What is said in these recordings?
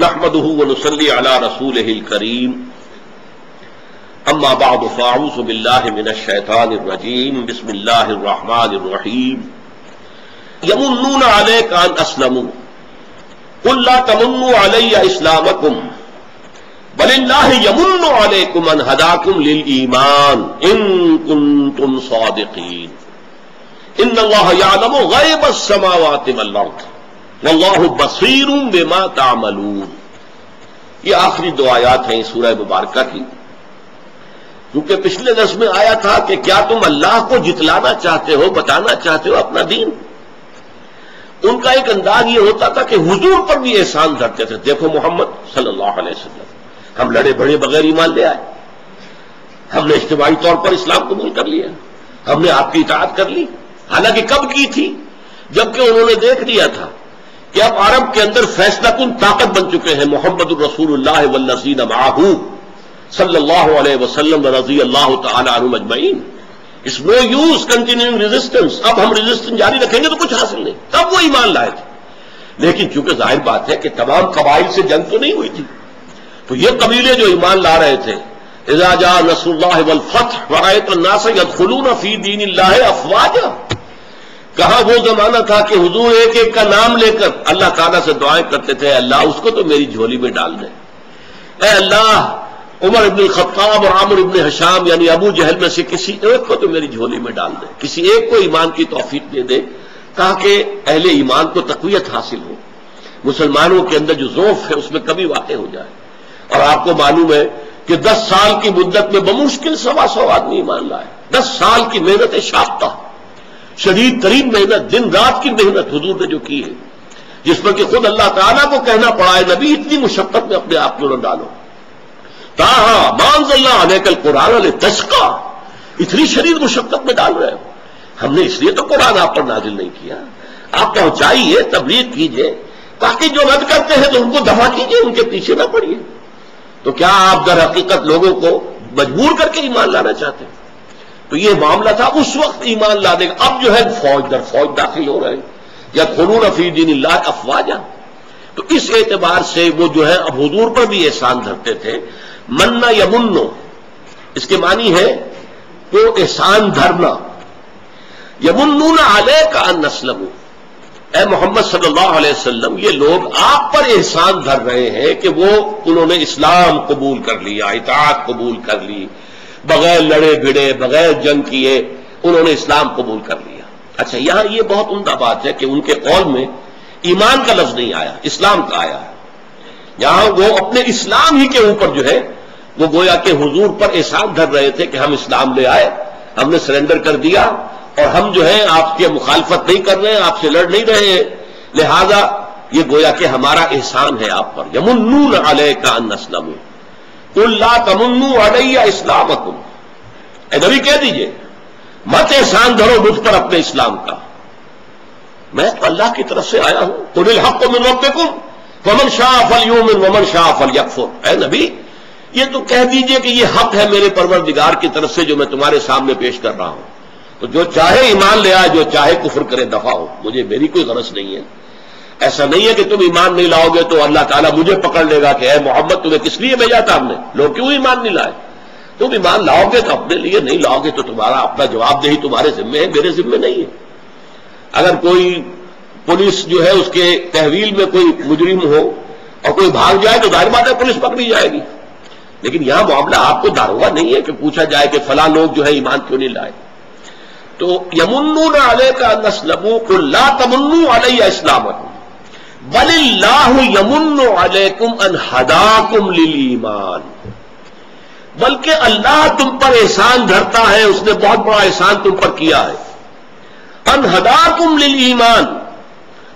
نحمده ونصلي على رسوله الكريم اما بعد فاعوذ بالله من الشيطان الرجيم بسم الله الرحمن الرحيم يمنون عليك ان اسلموا قل لا تمنوا علي اسلامكم بل الله يمن عليكم ان هداكم للايمان ان كنتم صادقين ان الله يعلم غيب السماوات والارض واللہ بصیر بما تعملون. یہ آخری دو آیات ہیں سورہ مبارکہ کی، کیونکہ پچھلے درس میں آیا تھا کہ کیا تم اللہ کو جتلانا چاہتے ہو، بتانا چاہتے ہو اپنا دین. ان کا ایک انداز یہ ہوتا تھا کہ حضور پر بھی احسان دھرتے تھے. دیکھو محمد صلی اللہ علیہ وسلم، ہم لڑے بڑے بغیر ایمان لے آئے، ہم نے اجتماعی طور پر اسلام قبول کر لیا، ہم نے آپ کی اطاعت کر لی. حالانکہ کب کی تھی؟ جبکہ انہوں نے دیکھ لیا تھا کہ اب عرب کے اندر فیصلہ کن طاقت بن چکے ہیں محمد الرسول اللہ والذین معہ صلی اللہ علیہ وسلم رضی اللہ تعالی عنہم اجمعین. اس نو یوز کنٹینیوئنگ ریزسٹنس، اب ہم ریزسٹنس جاری رکھیں گے تو کچھ حاصل نہیں. تب وہ ایمان لائے تھے. لیکن چونکہ ظاہر بات ہے کہ تمام قبائل سے جنگ تو نہیں ہوئی تھی، تو یہ قبیلے جو ایمان لا رہے تھے، اذا جاء نصر اللہ والفتح ورأیت الناس يدخلون فی دین اللہ افواجا، کہاں وہ زمانہ تھا کہ حضور ایک ایک کا نام لے کر اللہ تعالیٰ سے دعائیں کرتے تھے، اللہ اس کو تو میری جھولی میں ڈال دے، اے اللہ عمر ابن الخطاب اور عامر ابن حشام یعنی ابو جہل میں سے کسی ایک کو تو میری جھولی میں ڈال دے، کسی ایک کو ایمان کی توفیق دے دے تاکہ اہل ایمان کو تقویت حاصل ہو، مسلمانوں کے اندر جو ضعف ہے اس میں کمی واقع ہو جائے. اور آپ کو معلوم ہے کہ 10 سال کی مدت میں بمشکل 125 آدمی ایمان لائے. 10 سال کی محنت شاقہ، شدید ترین محنت، دن رات کی محنت حضور نے جو کی ہے، جس پر کہ خود اللہ تعالیٰ کو کہنا پڑا ہے نبی اتنی مشقت میں اپنے آپ کو نہ ڈالو. تاہا ما انزلنا علیک القرآن لتشقی، اتنی شدید مشقت میں ڈال رہے ہو. ہم نے اس لیے تو قرآن آپ پر نازل نہیں کیا. آپ پہنچائیے، تبلیغ کیجئے، تاکہ جو رد کرتے ہیں تو ان کو دفع کیجئے، ان کے پیچھے نہ پڑیے. تو کیا آپ در حقیقت لوگوں کو مجبور کر کے ایمان لانا چاہتے ہیں؟ تو یہ معاملہ تھا اس وقت ایمان لانے کا. اب جو ہے فوج در فوج داخل ہو رہے ہیں، یدخلون فی دین اللہ افواجا. تو اس اعتبار سے وہ جو ہے اب حضور پر بھی احسان دھرتے تھے. مننا یمنو، اس کے معنی ہے تو احسان دھرنا. یمنون علیک ان اسلموا، اے محمد صلی اللہ علیہ وسلم یہ لوگ آپ پر احسان دھر رہے ہیں کہ وہ انہوں نے اسلام قبول کر لیا، اطاعت قبول کر لی، بغیر لڑے بھڑے، بغیر جنگ کیے انہوں نے اسلام قبول کر لیا. اچھا، یہاں یہ بہت عمدہ بات ہے کہ ان کے قول میں ایمان کا لفظ نہیں آیا، اسلام کا آیا ہے. یہاں وہ اپنے اسلام ہی کے اوپر جو ہے وہ گویا کہ حضور پر احسان دھر رہے تھے کہ ہم اسلام لے آئے، ہم نے سرنڈر کر دیا اور ہم جو ہے آپ کی مخالفت نہیں کر رہے ہیں، آپ سے لڑ نہیں رہے ہیں، لہذا یہ گویا کہ ہمارا احسان ہے آپ پر. یمنون علیک ان اسلموا قل لا تمنوا علی اسلامکم، اے نبی کہہ دیجئے مت احسان دھرو مجھ پر اپنے اسلام کا، میں تو اللہ کی طرف سے آیا ہوں. قل الحق من ربکم فمن شاء فلیؤمن ومن شاء فلیکفر. اے نبی یہ تو کہہ دیجئے کہ یہ حق ہے میرے پروردگار کی طرف سے جو میں تمہارے سامنے پیش کر رہا ہوں، تو جو چاہے ایمان لے آئے، جو چاہے کفر کرے دفع ہو، مجھے میری کوئی غرض نہیں ہے. ایسا نہیں ہے کہ تم ایمان نہیں لاؤ گے تو اللہ تعالیٰ مجھے پکڑ لے گا کہ اے محمد تمہیں کس لیے بھیجا تھا ہم نے، لوگ کیوں ایمان نہیں لائے. تم ایمان لاؤ گے تو اپنے لیے، نہیں لاؤ گے تو تمہارا اپنا جواب دہی تمہارے ذمہ ہے، میرے ذمہ نہیں ہے. اگر کوئی پولیس جو ہے اس کے تحویل میں کوئی مجرم ہو اور کوئی بھاگ جائے تو ظاہر بات ہے پولیس پکڑی جائے گی. لیکن یہاں معاملہ آپ کو داروغہ نہیں ہے کہ پوچھا جائے کہ فلاں لوگ جو ہے ایمان کیوں نہیں لائے. تو یمنون علیک ان اسلموا قل لا تمنوا علی اسلامکم بل اللہ یمن علیکم ان ہداکم للایمان، بلکہ اللہ تم پر احسان دھرتا ہے، اس نے بہت بڑا احسان تم پر کیا ہے. ان ہداکم للایمان،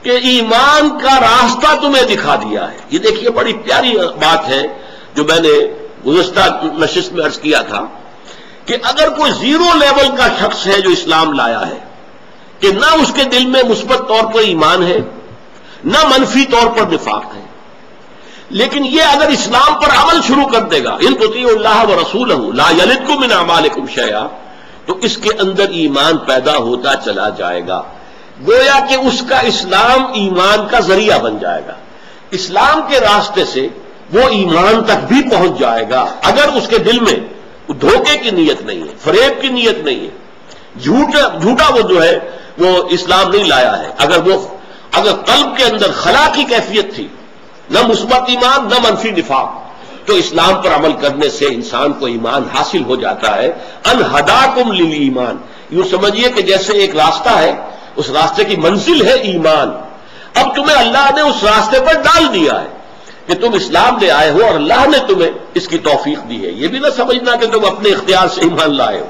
کہ ایمان کا راستہ تمہیں دکھا دیا ہے. یہ دیکھیے بڑی پیاری بات ہے جو میں نے گزشتہ نشست میں عرض کیا تھا کہ اگر کوئی زیرو لیول کا شخص ہے جو اسلام لایا ہے کہ نہ اس کے دل میں مثبت طور پر ایمان ہے نہ منفی طور پر نفاق ہے، لیکن یہ اگر اسلام پر عمل شروع کر دے گا، ان تطیعوا اللہ ورسولہ لا یلدکم من اعمالکم شیئا، تو اس کے اندر ایمان پیدا ہوتا چلا جائے گا. گویا کہ اس کا اسلام ایمان کا ذریعہ بن جائے گا. اسلام کے راستے سے وہ ایمان تک بھی پہنچ جائے گا اگر اس کے دل میں دھوکے کی نیت نہیں ہے، فریب کی نیت نہیں ہے، جھوٹا وہ جو ہے وہ اسلام نہیں لایا ہے، اگر قلب کے اندر خلا کی کیفیت تھی، نہ مثبت ایمان نہ منفی نفاق، تو اسلام پر عمل کرنے سے انسان کو ایمان حاصل ہو جاتا ہے۔ ان ہداکم للایمان، یوں سمجھیے کہ جیسے ایک راستہ ہے، اس راستے کی منزل ہے ایمان، اب تمہیں اللہ نے اس راستے پر ڈال دیا ہے کہ تم اسلام لے آئے ہو اور اللہ نے تمہیں اس کی توفیق دی ہے۔ یہ بھی نہ سمجھنا کہ تم اپنے اختیار سے ایمان لائے ہو،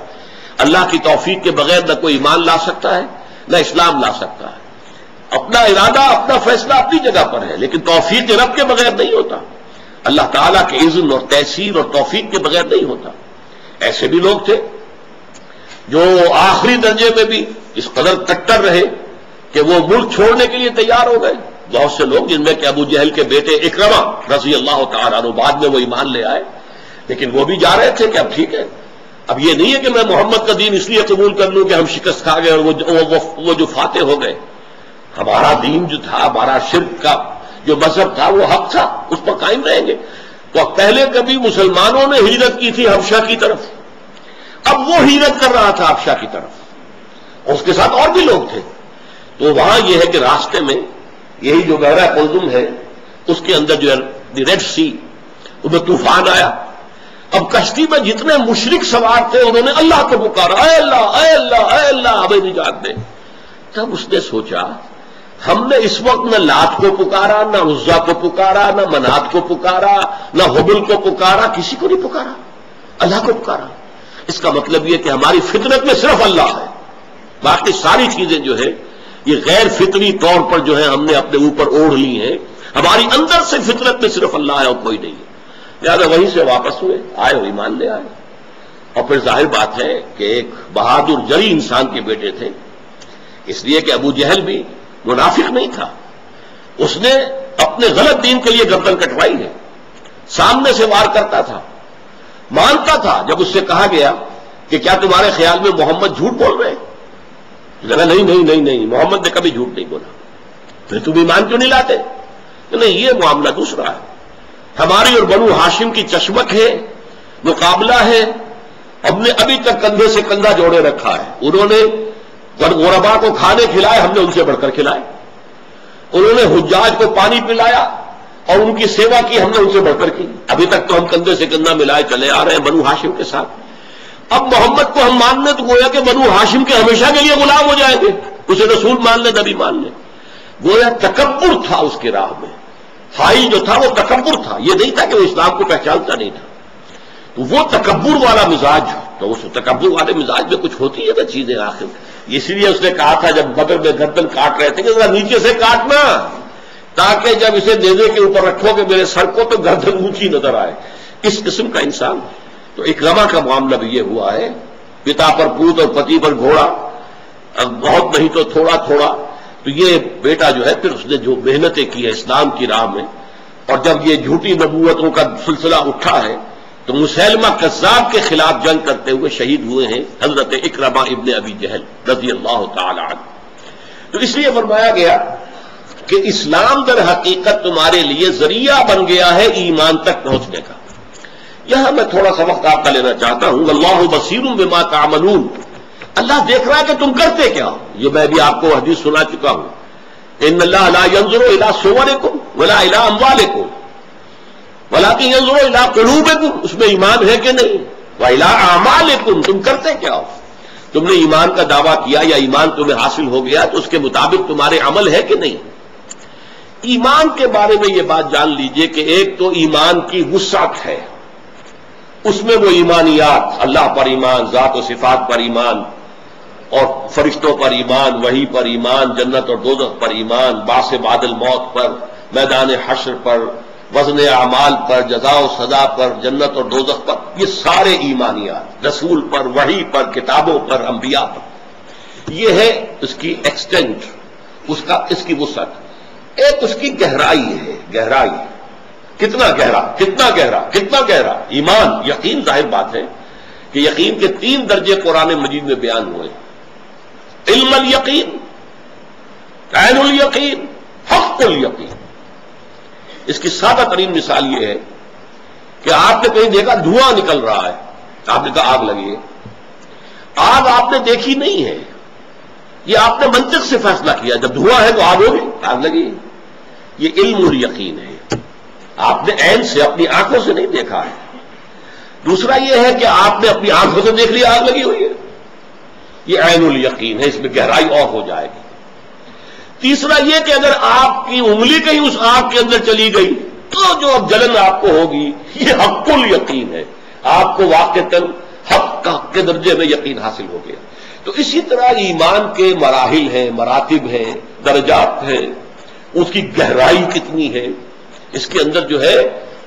اللہ کی توفیق کے بغیر نہ کوئی ایمان لا سکتا ہے نہ اسلام لا سکتا ہے۔ اپنا ارادہ اپنا فیصلہ اپنی جگہ پر ہے، لیکن توفیق رب کے بغیر نہیں ہوتا، اللہ تعالیٰ کے اذن اور تیسیر اور توفیق کے بغیر نہیں ہوتا۔ ایسے بھی لوگ تھے جو آخری درجے میں بھی اس قدر کٹر رہے کہ وہ ملک چھوڑنے کے لیے تیار ہو گئے۔ بہت سے لوگ جن میں کہ ابو جہل کے بیٹے اکرمہ رضی اللہ تعالیٰ عنہ، بعد میں وہ ایمان لے آئے، لیکن وہ بھی جا رہے تھے کہ اب ٹھیک ہے، اب یہ نہیں ہے کہ میں محمد کا دین اس لیے قبول کر لوں کہ ہم شکست کھا گئے اور وہ جو فاتح ہو گئے۔ ہمارا دین جو تھا، ہمارا شرک کا جو مذہب تھا وہ حق تھا، اس پر قائم رہیں گے۔ تو پہلے کبھی مسلمانوں نے ہجرت کی تھی حبشہ کی طرف، اب وہ ہجرت کر رہا تھا حبشہ کی طرف، اور اس کے ساتھ اور بھی لوگ تھے۔ تو وہاں یہ ہے کہ راستے میں یہی جو بحیرہ قلزم ہے اس کے اندر جو ہے ریڈ سی، اس میں طوفان آیا۔ اب کشتی میں جتنے مشرک سوار تھے انہوں نے اللہ کو پکارا، اے اللہ اے اللہ اے اللہ ہمیں نجات دے۔ تب اس نے سوچا ہم نے اس وقت نہ لات کو پکارا، نہ عزا کو پکارا، نہ منات کو پکارا، نہ حبل کو پکارا، کسی کو نہیں پکارا، اللہ کو پکارا۔ اس کا مطلب یہ کہ ہماری فطرت میں صرف اللہ ہے، باقی ساری چیزیں جو ہے یہ غیر فطری طور پر جو ہے ہم نے اپنے اوپر اوڑھ لی ہیں، ہماری اندر سے فطرت میں صرف اللہ ہے اور کوئی نہیں ہے۔ لہٰذا وہیں سے واپس ہوئے، آئے اور ایمان لے آئے۔ اور پھر ظاہر بات ہے کہ ایک بہادر جری انسان کے بیٹے تھے، اس لیے کہ ابو جہل بھی منافق نہیں تھا، اس نے اپنے غلط دین کے لیے گردن کٹوائی ہے، سامنے سے وار کرتا تھا، مانتا تھا۔ جب اس سے کہا گیا کہ کیا تمہارے خیال میں محمد جھوٹ بول رہے ہیں؟ کہا نہیں نہیں نہیں نہیں، محمد نے کبھی جھوٹ نہیں بولا۔ پھر تم ایمان کیوں نہیں لاتے؟ نہیں، یہ معاملہ دوسرا ہے، ہماری اور بنو ہاشم کی چشمک ہے، مقابلہ ہے، ہم نے ابھی تک کندھے سے کندھا جوڑے رکھا ہے۔ انہوں نے غربا کو کھانے کھلائے، ہم نے ان سے بڑھ کر کھلائے، انہوں نے حجاج کو پانی پلایا اور ان کی سیوا کی، ہم نے ان سے بڑھ کر کی۔ ابھی تک تو ہم کندھے سے کندھا ملائے چلے آ رہے ہیں بنو ہاشم کے ساتھ۔ اب محمد کو ہم ماننے تو گویا کہ بنو ہاشم کے ہمیشہ کے لیے غلام ہو جائیں گے، اسے رسول مان لیں نبی مان لیں۔ گویا تکبر تھا اس کی راہ میں، ہائی جو تھا وہ تکبر تھا، یہ نہیں تھا کہ وہ اسلام کو پہچانتا نہیں تھا۔ تو وہ تکبر والا مزاج، تو اس تکبر والے مزاج میں کچھ ہوتی ہے نا چیزیں آخر، اسی لیے اس نے کہا تھا جب بدر میں گردن کاٹ رہے تھے کہ ذرا نیچے سے کاٹنا، تاکہ جب اسے نیزے کے اوپر رکھو کہ میرے سر کو تو گردن اونچی نظر آئے۔ اس قسم کا انسان۔ تو اکرمہ کا معاملہ بھی یہ ہوا ہے، پتا پر پوت اور پتی پر گھوڑا، بہت نہیں تو تھوڑا تھوڑا۔ تو یہ بیٹا جو ہے پھر اس نے جو محنتیں کی ہے اسلام کی راہ میں، اور جب یہ جھوٹی نبوتوں کا سلسلہ اٹھا ہے تو مسیلمہ کذاب کے خلاف جنگ کرتے ہوئے شہید ہوئے ہیں حضرت اکرمہ ابن ابی جہل رضی اللہ تعالی عنہ۔ تو اس لیے فرمایا گیا کہ اسلام در حقیقت تمہارے لیے ذریعہ بن گیا ہے ایمان تک پہنچنے کا۔ یہاں میں تھوڑا سا وقت آپ کا لینا چاہتا ہوں۔ واللہ بصیر بما تعملون، اللہ دیکھ رہا ہے کہ تم کرتے کیا ہو۔ یہ میں بھی آپ کو حدیث سنا چکا ہوں، ان اللہ لا ينظر الى صورکم ولا الى اموالکم ولکن ينظر الى قلوبکم، اس میں ایمان ہے کہ نہیں، والى اعمالکم، تم کرتے کیا ہو۔ تم نے ایمان کا دعویٰ کیا یا ایمان تمہیں حاصل ہو گیا تو اس کے مطابق تمہارے عمل ہے کہ نہیں۔ ایمان کے بارے میں یہ بات جان لیجئے کہ ایک تو ایمان کی وسعت ہے، اس میں وہ ایمانیات، اللہ پر ایمان، ذات و صفات پر ایمان، اور فرشتوں پر ایمان، وحی پر ایمان، جنت اور دوزخ پر ایمان، بعث بعد الموت پر، میدان حشر پر، وزن اعمال پر، جزا و سزا پر، جنت اور دوزخ پر، یہ سارے ایمانیات، رسول پر، وحی پر، کتابوں پر، انبیاء پر۔ یہ ہے اس کی ایکسٹینٹ، اس کی وسعت۔ ایک اس کی گہرائی ہے، گہرائی کتنا گہرا کتنا گہرا کتنا گہرا۔ ایمان، یقین، ظاہر بات ہے کہ یقین کے 3 درجے قرآن مجید میں بیان ہوئے، علم الیقین، عین الیقین، حق الیقین۔ اس کی سادہ ترین مثال یہ ہے کہ آپ نے کہیں دیکھا دھواں نکل رہا ہے، آپ نے کہا آگ لگی ہے. آگ آپ نے دیکھی نہیں ہے، یہ آپ نے منطق سے فیصلہ کیا جب دھواں ہے تو آگ ہوگی، آگ لگی ہے. یہ علم الیقین ہے، آپ نے عین سے اپنی آنکھوں سے نہیں دیکھا ہے. دوسرا یہ ہے کہ آپ نے اپنی آنکھوں سے دیکھ لیا آگ لگی ہوئی ہے، یہ عین الیقین ہے، اس میں گہرائی اور ہو جائے گی. تیسرا یہ کہ اگر آپ کی انگلی کہیں اس آگ کے اندر چلی گئی تو جو اب جلن آپ کو ہوگی یہ حق الیقین ہے، آپ کو واقعتاً حق کے درجے میں یقین حاصل ہو گیا. تو اسی طرح ایمان کے مراحل ہیں، مراتب ہیں، درجات ہیں، اس کی گہرائی کتنی ہے. اس کے اندر جو ہے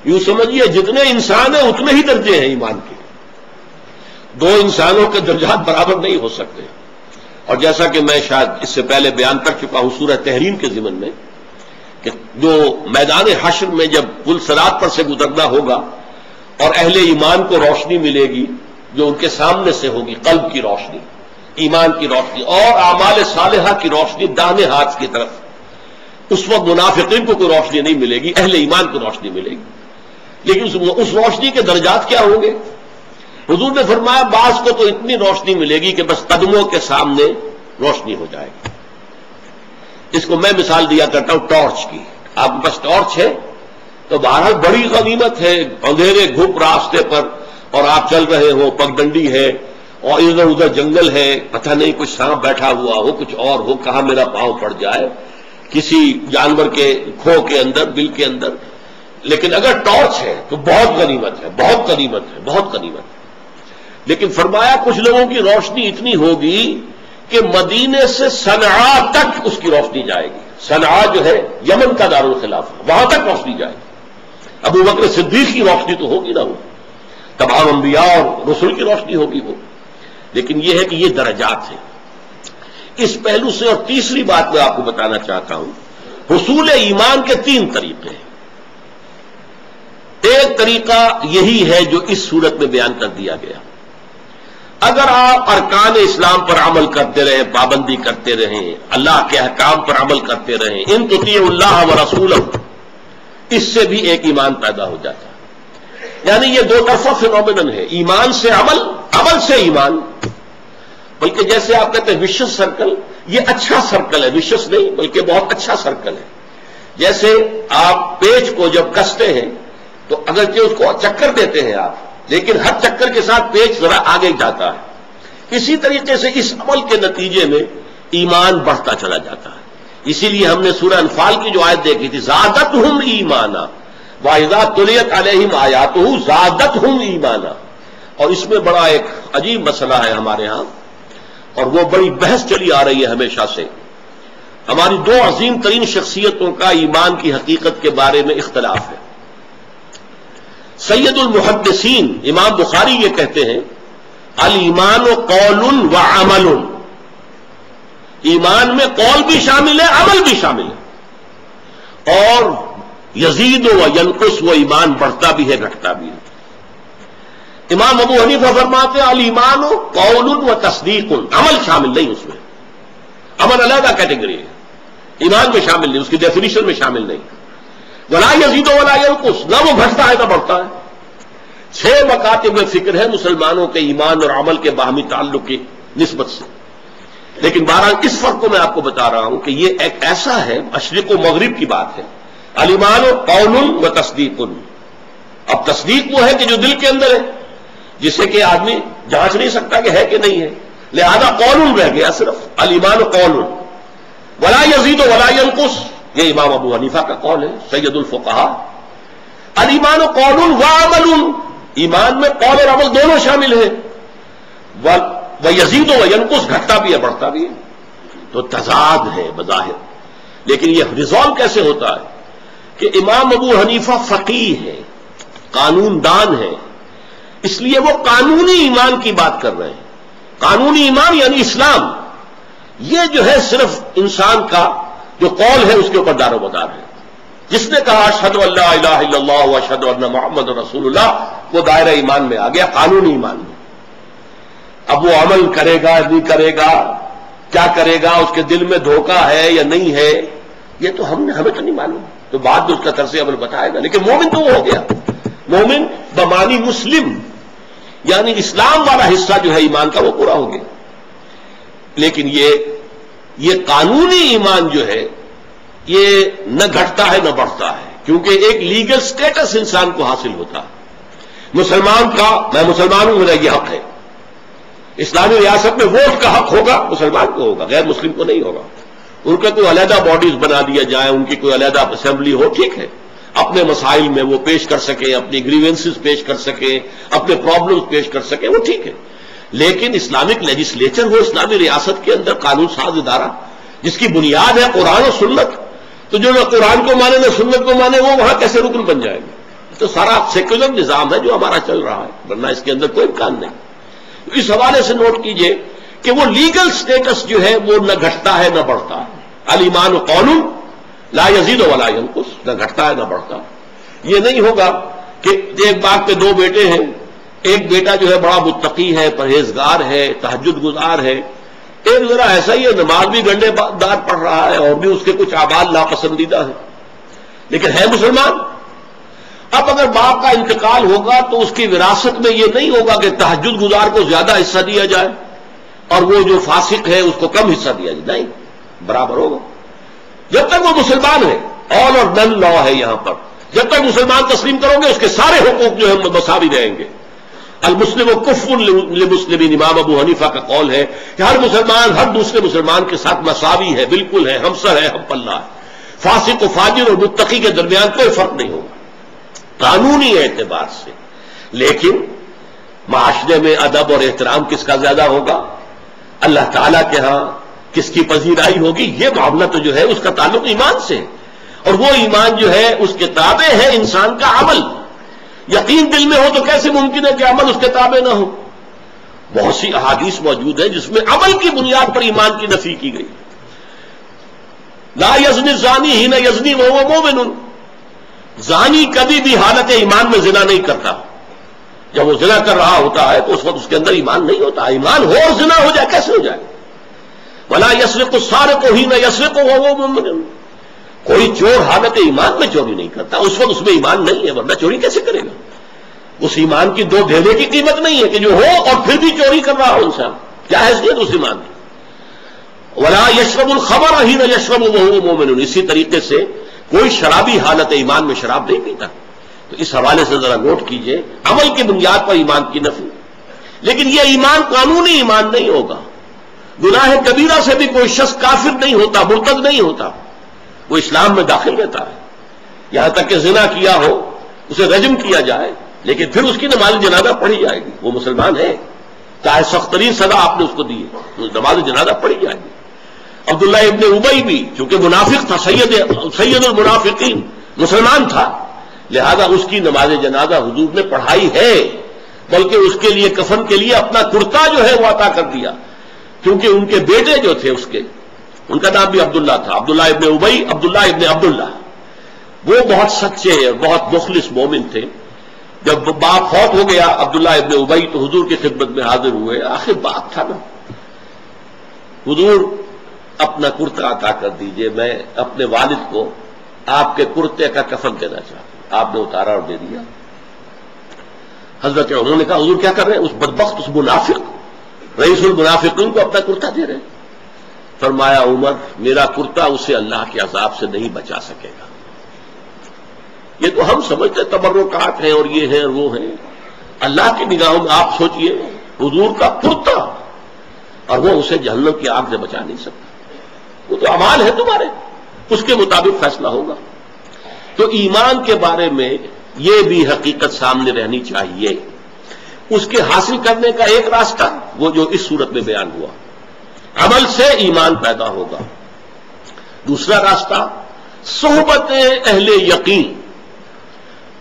یوں سمجھیے جتنے انسان ہیں اتنے ہی درجے ہیں ایمان کے. دو انسانوں کے درجات برابر نہیں ہو سکتے. اور جیسا کہ میں شاید اس سے پہلے بیان کر چکا ہوں سورہ تحریم کے ضمن میں کہ جو میدان حشر میں جب پل صراط پر سے گزرنا ہوگا اور اہل ایمان کو روشنی ملے گی جو ان کے سامنے سے ہوگی، قلب کی روشنی، ایمان کی روشنی، اور اعمال صالحہ کی روشنی داہنے ہاتھ کی طرف، اس وقت منافقین کو کوئی روشنی نہیں ملے گی، اہل ایمان کو روشنی ملے گی. لیکن اس روشنی کے درجات کیا ہوں گے؟ حضور نے فرمایا بعض کو تو اتنی روشنی ملے گی کہ بس قدموں کے سامنے روشنی ہو جائے گی. اس کو میں مثال دیا کرتا ہوں ٹارچ کی. آپ کے پاس ٹارچ ہے تو بہرحال بڑی غنیمت ہے، اندھیرے گھپ راستے پر اور آپ چل رہے ہو، پگڈنڈی ہے اور ادھر ادھر جنگل ہے، پتہ نہیں کچھ سانپ بیٹھا ہوا ہو، کچھ اور ہو، کہاں میرا پاؤں پڑ جائے کسی جانور کے کھو کے اندر، بل کے اندر. لیکن اگر ٹارچ ہے تو بہت غنیمت ہے، بہت غنیمت ہے، بہت غنیمت ہے. لیکن فرمایا کچھ لوگوں کی روشنی اتنی ہوگی کہ مدینے سے صنعاء تک اس کی روشنی جائے گی. صنعاء جو ہے یمن کا دارالخلافہ، وہاں تک روشنی جائے گی. ابو بکر صدیق کی روشنی تو ہوگی نہ ہو، تمام انبیاء اور رسول کی روشنی ہوگی وہ. لیکن یہ ہے کہ یہ درجات ہیں اس پہلو سے. اور تیسری بات میں آپ کو بتانا چاہتا ہوں، حصول ایمان کے 3 طریقے ہیں. ایک طریقہ یہی ہے جو اس صورت میں بیان کر دیا گیا. اگر آپ ارکان اسلام پر عمل کرتے رہیں، پابندی کرتے رہیں، اللہ کے احکام پر عمل کرتے رہیں، ان تطیعوا اللہ ورسولہ، اس سے بھی ایک ایمان پیدا ہو جاتا ہے. یعنی یہ 2 طرفہ فینومینن ہے، ایمان سے عمل، عمل سے ایمان. بلکہ جیسے آپ کہتے ہیں وشس سرکل، یہ اچھا سرکل ہے، وشس نہیں بلکہ بہت اچھا سرکل ہے. جیسے آپ پیچ کو جب کستے ہیں تو اگرچہ اس کو چکر دیتے ہیں آپ، لیکن ہر چکر کے ساتھ پیچ ذرا آگے جاتا ہے. اسی طریقے سے اس عمل کے نتیجے میں ایمان بڑھتا چلا جاتا ہے. اسی لیے ہم نے سورہ انفال کی جو آیت دیکھی تھی، زادتہم ایمانا وَإِذَا تُلِيَتْ عَلَيْهِمْ آیَاتُهُ زادتہم ایمانا. اور اس میں بڑا ایک عجیب مسئلہ ہے ہمارے ہاں، اور وہ بڑی بحث چلی آ رہی ہے ہمیشہ سے. ہماری 2 عظیم ترین شخصیتوں کا ایمان کی حقیقت کے بارے میں اختلاف ہے. سید المحدثین امام بخاری یہ کہتے ہیں الایمان قول و عمل. ایمان میں قول بھی شامل ہے، عمل بھی شامل ہے. اور یزید و ینقص، وہ ایمان بڑھتا بھی ہے گھٹتا بھی ہے. امام ابو حنیفہ فرماتے ہیں الایمان قول و تصدیق، عمل شامل نہیں اس میں. عمل علیحدہ کیٹیگری ہے، ایمان میں شامل نہیں، اس کی ڈیفینیشن میں شامل نہیں. ولا یزید ولا ینقص، نہ وہ گھٹتا ہے نہ بڑھتا ہے. 6 مکاتب میں فکر ہے مسلمانوں کے ایمان اور عمل کے باہمی تعلق کی نسبت سے. لیکن بہرحال اس فرق کو میں آپ کو بتا رہا ہوں کہ یہ ایک ایسا ہے، مشرق و مغرب کی بات ہے. الایمان قول و تصدیق. اب تصدیق وہ ہے کہ جو دل کے اندر ہے، جسے کہ آدمی جانچ نہیں سکتا کہ ہے کہ نہیں ہے، لہذا قول رہ گیا صرف. الایمان قول ولا یزید ولا ینقص، یہ امام ابو حنیفہ کا قول ہے، سید الفقہاء. الایمان قول و عمل، ایمان میں قول اور عمل دونوں شامل ہیں. وَيَزِيدُ وَيَنْقُصُ، گھٹتا بھی ہے بڑھتا بھی ہے. تو تضاد ہے بظاہر. لیکن یہ ریزالو کیسے ہوتا ہے کہ امام ابو حنیفہ فقیہ ہے، قانون دان ہے، اس لیے وہ قانونی ایمان کی بات کر رہے ہیں. قانونی ایمان یعنی اسلام، یہ جو ہے صرف انسان کا جو قول ہے اس کے اوپر دار و مدار ہے. جس نے کہا اشہد ان لا الہ الا اللہ واشہد ان محمد رسول اللہ، وہ دائرہ ایمان میں آ گیا، قانونی ایمان میں. اب وہ عمل کرے گا نہیں کرے گا، کیا کرے گا، اس کے دل میں دھوکہ ہے یا نہیں ہے، یہ تو ہمیں تو نہیں معلوم. تو بعد میں اس کا طرز عمل بتائے گا. لیکن مومن تو وہ ہو گیا. مومن بمانی مسلم، یعنی اسلام والا حصہ جو ہے ایمان کا وہ پورا ہو گیا. لیکن یہ قانونی ایمان جو ہے یہ نہ گھٹتا ہے نہ بڑھتا ہے، کیونکہ ایک لیگل سٹیٹس انسان کو حاصل ہوتا ہے. مسلمان کا میں مسلمان ہوں، میرا یہ حق ہے. اسلامی ریاست میں ووٹ کا حق ہوگا، مسلمان کو ہوگا، غیر مسلم کو نہیں ہوگا. ان کا کوئی علیحدہ باڈیز بنا دیا جائے، ان کی کوئی علیحدہ اسمبلی ہو، ٹھیک ہے، اپنے مسائل میں وہ پیش کر سکیں، اپنی گریونسز پیش کر سکیں، اپنے پرابلمز پیش کر سکیں، وہ ٹھیک ہے. لیکن اسلامک لیجسلیچر ہو اسلامی ریاست کے اندر، قانون ساز ادارہ جس کی بنیاد ہے قرآن و سنت، تو جو نہ قرآن کو مانے نہ سنت کو مانے وہ وہاں کیسے رکن بن جائے گا؟ تو سارا سیکولر نظام ہے جو ہمارا چل رہا ہے، ورنہ اس کے اندر کوئی امکان نہیں. اس حوالے سے نوٹ کیجئے کہ وہ لیگل سٹیٹس جو ہے وہ نہ گھٹتا ہے نہ بڑھتا ہے. الایمان قول لا یزید ولا ینقص، نہ گھٹتا ہے نہ بڑھتا. یہ نہیں ہوگا کہ ایک باغ پہ دو بیٹے ہیں، ایک بیٹا جو ہے بڑا متقی ہے، پرہیزگار ہے، تہجد گزار ہے، ایک ذرا ایسا ہی ہے، نماز بھی گھنٹے دار پڑھ رہا ہے اور بھی اس کے کچھ اعمال ناپسندیدہ ہیں، لیکن ہے مسلمان. اب اگر باپ کا انتقال ہوگا تو اس کی وراثت میں یہ نہیں ہوگا کہ تہجد گزار کو زیادہ حصہ دیا جائے اور وہ جو فاسق ہے اس کو کم حصہ دیا جائے، نہیں، برابر ہوگا. جب تک وہ مسلمان ہے، آل اور نن لا ہے یہاں پر، جب تک مسلمان تسلیم کرو گے اس کے سارے حقوق جو ہے مساوی رہیں گے. المسلم کفر لمسلم، امام ابو حنیفہ کا قول ہے کہ ہر مسلمان ہر دوسرے مسلمان کے ساتھ مساوی ہے، بالکل ہے، ہمسر ہے، ہم پلہ ہے. فاسق و فاجر اور متقی کے درمیان کوئی فرق نہیں ہوگا قانونی اعتبار سے. لیکن معاشرے میں ادب اور احترام کس کا زیادہ ہوگا؟ اللہ تعالیٰ کے ہاں کس کی پذیرائی ہوگی؟ یہ معاملہ تو جو ہے اس کا تعلق ایمان سے، اور وہ ایمان جو ہے اس کے تابع ہے انسان کا عمل. یقین دل میں ہو تو کیسے ممکن ہے کہ عمل اس کے تابع نہ ہو؟ بہت سی احادیث موجود ہیں جس میں عمل کی بنیاد پر ایمان کی نفی کی گئی. لا یزنی الزانی حین یزنی وہو مومن، زانی کبھی بھی حالت ایمان میں زنا نہیں کرتا. جب وہ زنا کر رہا ہوتا ہے تو اس وقت اس کے اندر ایمان نہیں ہوتا. ایمان ہو اور زنا ہو جائے کیسے ہو جائے؟ ولا یسرق السارق حین یسرق وہو مومن، کوئی چور حالت ایمان میں چوری نہیں کرتا، اس وقت اس میں ایمان نہیں ہے، ورنہ چوری کیسے کرے گا؟ اس ایمان کی دو ڈھیلے کی قیمت نہیں ہے کہ جو ہو اور پھر بھی چوری کر رہا ہو انسان، کیا حیثیت اس ایمان کی؟ ولا یشرب الخمر حین یشرب وہو مومن، اسی طریقے سے کوئی شرابی حالت ایمان میں شراب نہیں پیتا. تو اس حوالے سے ذرا نوٹ کیجئے عمل کی بنیاد پر ایمان کی نفی. لیکن یہ ایمان قانونی ایمان نہیں ہوگا. گناہ کبیرہ سے بھی کوئی شخص کافر نہیں ہوتا، مرتد نہیں ہوتا، وہ اسلام میں داخل رہتا ہے. یہاں تک کہ زنا کیا ہو اسے رجم کیا جائے لیکن پھر اس کی نماز جنازہ پڑھی جائے گی، وہ مسلمان ہے، چاہے سخت ترین سزا آپ نے اس کو دی ہے، نماز جنازہ پڑھی جائے گی. عبداللہ ابن ابی بھی چونکہ منافق تھا، سید المنافقین، مسلمان تھا، لہذا اس کی نماز جنازہ حضور نے پڑھائی ہے، بلکہ اس کے لیے کفن کے لیے اپنا کرتا جو ہے وہ عطا کر دیا، کیونکہ ان کے بیٹے جو تھے اس کے، ان کا نام بھی عبداللہ تھا، عبداللہ ابن ابی، عبداللہ ابن عبداللہ، وہ بہت سچے اور بہت مخلص مومن تھے. جب باپ فوت ہو گیا عبداللہ ابن ابی تو حضور کی خدمت میں حاضر ہوئے. آخر باپ تھا نا، حضور اپنا کرتا عطا کر دیجئے، میں اپنے والد کو آپ کے کرتے کا کفن دینا چاہتا ہوں. آپ نے اتارا اور دے دیا. حضرت انہوں نے کہا حضور کیا کر رہے ہیں؟ اس بدبخت، اس منافق رئیس المنافقین کو اپنا کرتا دے رہے ہیں. فرمایا عمر میرا کرتا اسے اللہ کے عذاب سے نہیں بچا سکے گا. یہ تو ہم سمجھتے تبرکات ہیں اور یہ ہیں اور وہ ہیں، اللہ کی نگاہوں میں آپ سوچئے حضور کا کرتا، اور وہ اسے جہنم کی آگ سے بچا نہیں سکتا. وہ تو اعمال ہے تمہارے، اس کے مطابق فیصلہ ہوگا. تو ایمان کے بارے میں یہ بھی حقیقت سامنے رہنی چاہیے. اس کے حاصل کرنے کا ایک راستہ وہ جو اس صورت میں بیان ہوا، عمل سے ایمان پیدا ہوگا. دوسرا راستہ صحبت اہل یقین،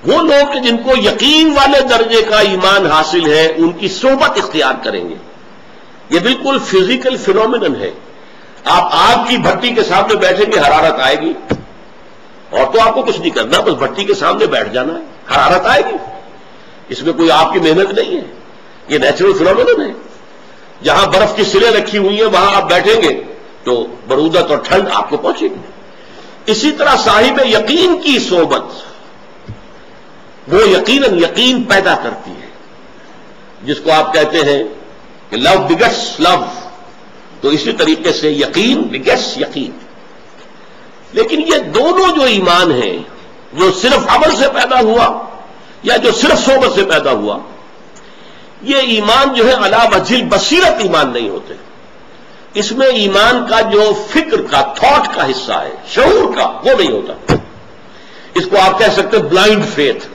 وہ لوگ جن کو یقین والے درجے کا ایمان حاصل ہے ان کی صحبت اختیار کریں گے. یہ بالکل فزیکل فینومینن ہے. آپ آگ کی بھٹی کے سامنے بیٹھیں گے، حرارت آئے گی، اور تو آپ کو کچھ نہیں کرنا، بس بھٹی کے سامنے بیٹھ جانا ہے، حرارت آئے گی. اس میں کوئی آپ کی محنت نہیں ہے، یہ نیچرل فینومینن ہے. جہاں برف کی سلیں رکھی ہوئی ہیں وہاں آپ بیٹھیں گے تو برودت اور ٹھنڈ آپ کو پہنچے گی. اسی طرح صاحب یقین کی صحبت وہ یقیناً یقین پیدا کرتی ہے، جس کو آپ کہتے ہیں کہ لو بگٹس لو، تو اسی طریقے سے یقین بگٹس یقین۔ لیکن یہ دونوں جو ایمان ہیں، جو صرف عمل سے پیدا ہوا یا جو صرف صحبت سے پیدا ہوا، یہ ایمان جو ہے علی وجہ البصیرت ایمان نہیں ہوتے۔ اس میں ایمان کا جو فکر کا تھاٹ کا حصہ ہے، شعور کا، وہ نہیں ہوتا۔ اس کو آپ کہہ سکتے ہیں بلائنڈ فیتھ،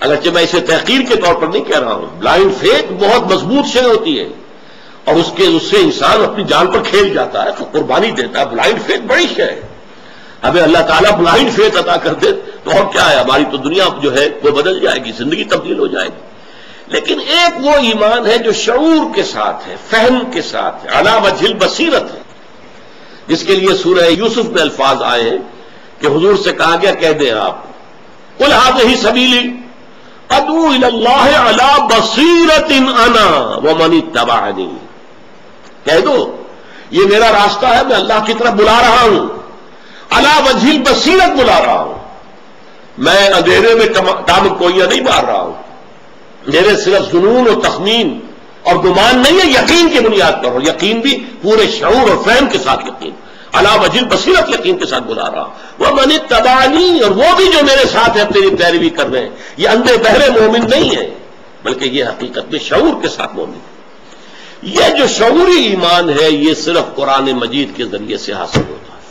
اگرچہ میں اسے تحقیر کے طور پر نہیں کہہ رہا ہوں۔ بلائنڈ فیتھ بہت مضبوط شے ہوتی ہے اور اس سے انسان اپنی جان پر کھیل جاتا ہے، قربانی دیتا ہے۔ بلائنڈ فیتھ بڑی شے ہے، ہمیں اللہ تعالیٰ بلائنڈ فیتھ عطا کر دے تو اور کیا ہے، ہماری تو دنیا جو ہے وہ بدل جائے گی، زندگی تبدیل ہو جائے گی۔ لیکن ایک وہ ایمان ہے جو شعور کے ساتھ ہے، فہم کے ساتھ ہے، علی وجہ البصیرت ہے، جس کے لیے سورہ یوسف میں الفاظ آئے ہیں کہ حضور سے کہا گیا کہہ دیں آپ قل ھذہ سبیلی ادعو الی اللہ علی بصیرۃ انا ومن اتبعنی، کہہ دو یہ میرا راستہ ہے، میں اللہ کی طرف بلا رہا ہوں، علی وجہ البصیرت بلا رہا ہوں، میں اندھیرے میں ٹام کوئیاں نہیں مار رہا ہوں، میرے صرف جنون و تخمین اور گمان نہیں ہے، یقین کی بنیاد پر، اور یقین بھی پورے شعور اور فہم کے ساتھ یقین، علی وجہ البصیرت یقین کے ساتھ بلا رہا ہوں، ومن اتبعنی، اور وہ بھی جو میرے ساتھ ہے تیری پیروی کر رہے ہیں، یہ اندھے بہرے مومن نہیں ہے، بلکہ یہ حقیقت میں شعور کے ساتھ مومن ہے۔ یہ جو شعوری ایمان ہے یہ صرف قرآن مجید کے ذریعے سے حاصل ہوتا ہے۔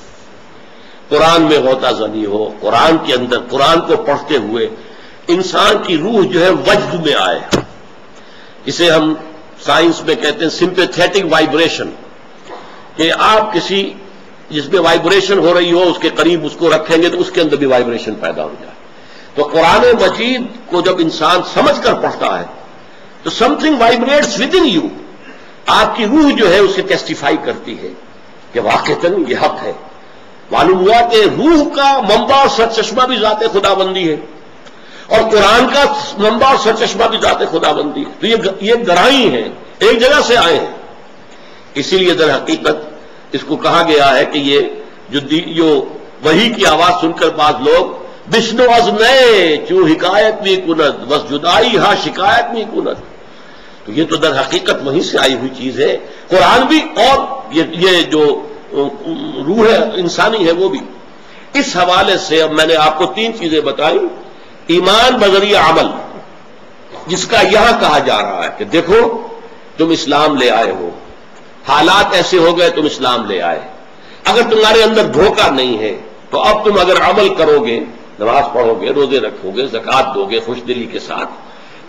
قرآن میں غوطہ زنی ہو، قرآن کے اندر قرآن کو پڑھتے ہوئے انسان کی روح جو ہے وجد میں آئے، اسے ہم سائنس میں کہتے ہیں سمپیتھیٹک وائبریشن، کہ آپ کسی جس میں وائبریشن ہو رہی ہو اس کے قریب اس کو رکھیں گے تو اس کے اندر بھی وائبریشن پیدا ہو جائے۔ تو قرآن مجید کو جب انسان سمجھ کر پڑھتا ہے تو something vibrates within you, آپ کی روح جو ہے اسے ٹیسٹیفائی کرتی ہے کہ واقعتاً یہ حق ہے۔ معلوم ہوا کہ روح کا منبع اور سرچشمہ بھی ذات خدا بندی ہے، اور قرآن کا منبع اور سرچشمہ بھی ذات خدا بندی ہے، تو یہ گرائی ہیں، ایک جگہ سے آئے ہیں۔ اسی لیے در حقیقت اس کو کہا گیا ہے کہ یہ جو وحی کی آواز سن کر بعض لوگ بشنو از نئے چو حکایت بھی کند بس جدائی ہاں شکایت بھی کند، تو یہ تو در حقیقت وہیں سے آئی ہوئی چیز ہے، قرآن بھی اور یہ جو روح ہے انسانی ہے وہ بھی۔ اس حوالے سے اب میں نے آپ کو 3 چیزیں بتائی۔ ایمان بذریعہ عمل، جس کا یہاں کہا جا رہا ہے کہ دیکھو تم اسلام لے آئے ہو، حالات ایسے ہو گئے تم اسلام لے آئے، اگر تمہارے اندر دھوکہ نہیں ہے تو اب تم اگر عمل کرو گے، نماز پڑھو گے، روزے رکھو گے، زکوٰۃ دو گے خوش دلی کے ساتھ،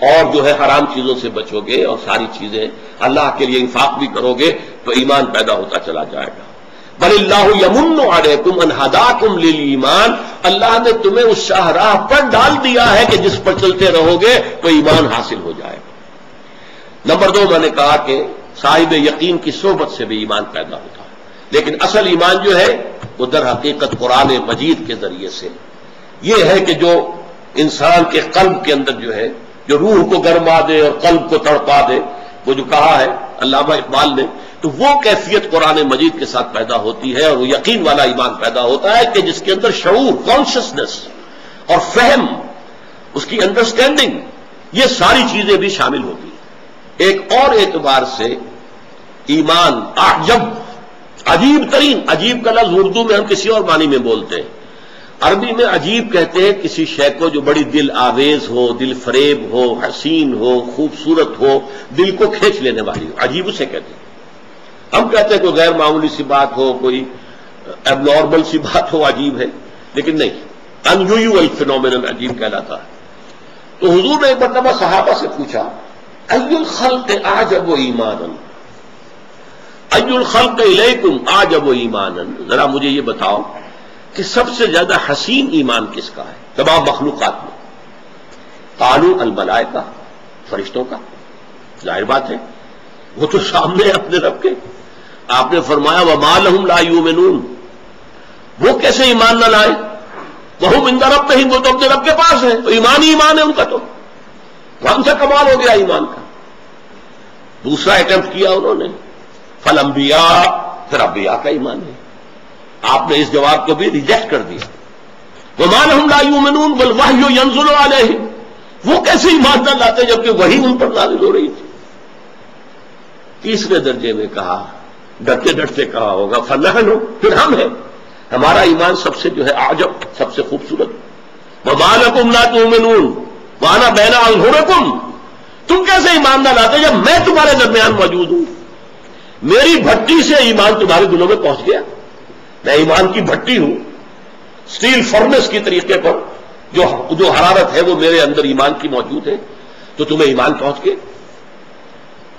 اور جو ہے حرام چیزوں سے بچو گے اور ساری چیزیں اللہ کے لیے انفاق بھی کرو گے، تو ایمان پیدا ہوتا چلا جائے گا۔ بل اللہ یمن علیکم ان ہداکم للایمان، اللہ نے تمہیں اس شاہراہ پر ڈال دیا ہے کہ جس پر چلتے رہو گے تو ایمان حاصل ہو جائے گا۔ نمبر 2 میں نے کہا کہ صاحب یقین کی صحبت سے بھی ایمان پیدا ہوتا ہے، لیکن اصل ایمان جو ہے وہ در حقیقت قرآن مجید کے ذریعے سے یہ ہے کہ جو انسان کے قلب کے اندر جو ہے، جو روح کو گرما دے اور قلب کو تڑپا دے، وہ جو کہا ہے علامہ اقبال نے، تو وہ کیفیت قرآن مجید کے ساتھ پیدا ہوتی ہے، اور وہ یقین والا ایمان پیدا ہوتا ہے کہ جس کے اندر شعور، کانشسنس اور فہم، اس کی انڈرسٹینڈنگ، یہ ساری چیزیں بھی شامل ہوتی ہیں۔ ایک اور اعتبار سے ایمان عجب، عجیب ترین، عجیب کا لفظ اردو میں ہم کسی اور معنی میں بولتے ہیں، عربی میں عجیب کہتے ہیں کسی شے کو جو بڑی دل آویز ہو، دل فریب ہو، حسین ہو، خوبصورت ہو، دل کو کھینچ لینے والی ہو، عجیب اسے کہتے ہیں۔ ہم کہتے ہیں کوئی غیر معمولی سی بات ہو، کوئی اب نارمل سی بات ہو، عجیب ہے، لیکن نہیں، ان یوزول فینومینن عجیب کہلاتا ہے۔ تو حضور نے ایک مرتبہ صحابہ سے پوچھا ای الخلق اعجب ایمانا، ای الخلق الیکم اعجب ایمانا، ذرا مجھے یہ بتاؤ کہ سب سے زیادہ حسین ایمان کس کا ہے تمام مخلوقات میں؟ قالوا الملائکہ، فرشتوں کا، ظاہر بات ہے وہ تو سامنے ہے اپنے رب کے۔ آپ نے فرمایا وما لهم لا یؤمنون، وہ کیسے ایمان نہ لائے؟ وہم عند ربہم، وہ تو اپنے رب کے پاس ہیں، تو ایمان ہی ایمان ہے ان کا، تو کون سا کمال ہو گیا ایمان کا۔ دوسرا اٹیمپٹ کیا انہوں نے، فالانبیاء، پھر انبیاء کا ایمان ہے، آپ نے اس جواب کو بھی ریجیکٹ کر دیا. وما لهم لا يؤمنون والوحي ينزل عليهم، وہ کیسے ایمان نہ لاتے جبکہ وحی ان پر نازل ہو رہی تھی. تیسرے درجے میں کہا، ڈرتے ڈرتے کہا ہوگا فنحن، پھر ہم ہیں، ہمارا ایمان سب سے جو ہے اعجب، سب سے خوبصورت. وما لكم لا تؤمنون وانا بین اظہرکم، تم کیسے ایمان نہ لاتے جب میں تمہارے درمیان موجود ہوں. میری بھٹی سے ایمان تمہارے دلوں میں پہنچ گیا. میں ایمان کی بھٹی ہوں، سٹیل فرنس کی طریقے پر جو حرارت ہے وہ میرے اندر ایمان کی موجود ہے، تو تمہیں ایمان پہنچ گئے.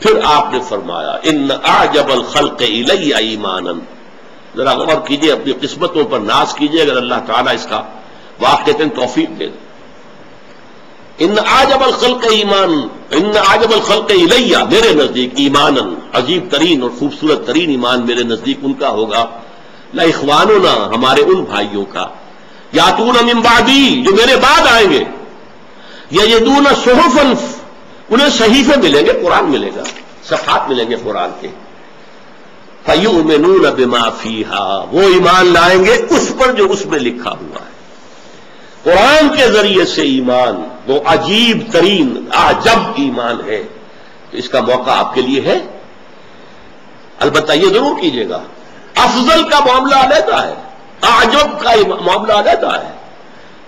پھر آپ نے فرمایا ان اعجب الخلق الی ایمانا، ذرا غور کیجئے، اپنی قسمتوں پر ناز کیجئے اگر اللہ تعالیٰ اس کا واقعتاً توفیق دے. ان اعجب الخلق ایمان، ان اعجب الخلق الی، میرے نزدیک ایمانا، عجیب ترین اور خوبصورت ترین ایمان میرے نزدیک ان کا ہوگا، لاخواننا، ہمارے ان بھائیوں کا، یاتون من بعدی، جو میرے بعد آئیں گے، یجدون صحفا، انہیں صحیفے ملیں گے، قرآن ملے گا، صفحات ملیں گے قرآن کے، فیؤمنون بما فیہا، وہ ایمان لائیں گے اس پر جو اس میں لکھا ہوا ہے. قرآن کے ذریعے سے ایمان وہ عجیب ترین عجب ایمان ہے. اس کا موقع آپ کے لیے ہے. البتہ یہ ضرور کیجیے گا، افضل کا معاملہ علیحدہ ہے، اعجب کا معاملہ علیحدہ ہے.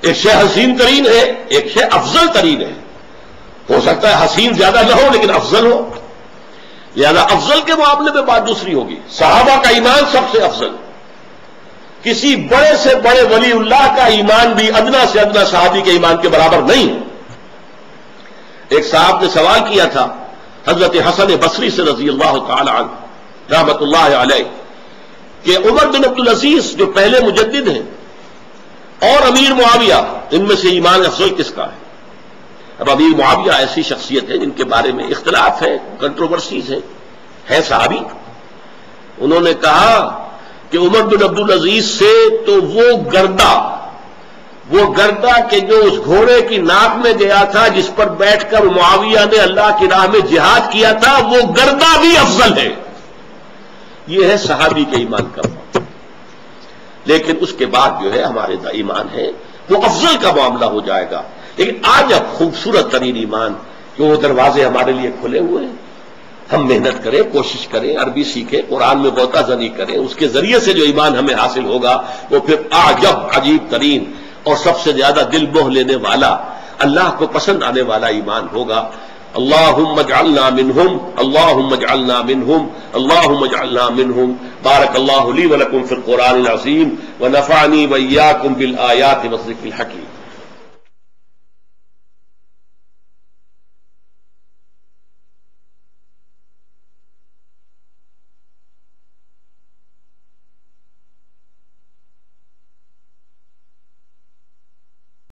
ایک شے حسین ترین ہے، ایک شے افضل ترین ہے. ہو سکتا ہے حسین زیادہ نہ ہو لیکن افضل ہو، لہذا افضل کے معاملے میں بات دوسری ہوگی. صحابہ کا ایمان سب سے افضل، کسی بڑے سے بڑے ولی اللہ کا ایمان بھی ادنا سے ادنا صحابی کے ایمان کے برابر نہیں. ایک صاحب نے سوال کیا تھا حضرت حسن بصری سے رضی اللہ تعالی عنہ رحمت اللہ علیہ کہ عمر بن عبدالعزیز جو پہلے مجدد ہیں اور امیر معاویہ، ان میں سے ایمان افضل کس کا ہے؟ اب امیر معاویہ ایسی شخصیت ہے جن کے بارے میں اختلاف ہے، کنٹروورسیز ہے صحابی. انہوں نے کہا کہ عمر بن عبدالعزیز سے تو وہ گردہ کہ جو اس گھوڑے کی ناک میں گیا تھا جس پر بیٹھ کر معاویہ نے اللہ کی راہ میں جہاد کیا تھا، وہ گردہ بھی افضل ہے. یہ ہے صحابی کے ایمان کا معاملہ. لیکن اس کے بعد جو ہے ہمارے ایمان ہے وہ افضل کا معاملہ ہو جائے گا. لیکن آج اب خوبصورت ترین ایمان کہ وہ دروازے ہمارے لیے کھلے ہوئے ہیں. ہم محنت کریں، کوشش کریں، عربی سیکھیں، قرآن میں غوطہ زنی کریں، اس کے ذریعے سے جو ایمان ہمیں حاصل ہوگا وہ پھر عجب عجیب ترین اور سب سے زیادہ دل موہ لینے والا، اللہ کو پسند آنے والا ایمان ہوگا. اللہم اجعلنا منہم، اللہم اجعلنا منہم، اللہم اجعلنا منہم. بارک اللہ لی ولکم فی القرآن العظیم ونفعنی وإیاکم بالآیات والذکر الحکیم.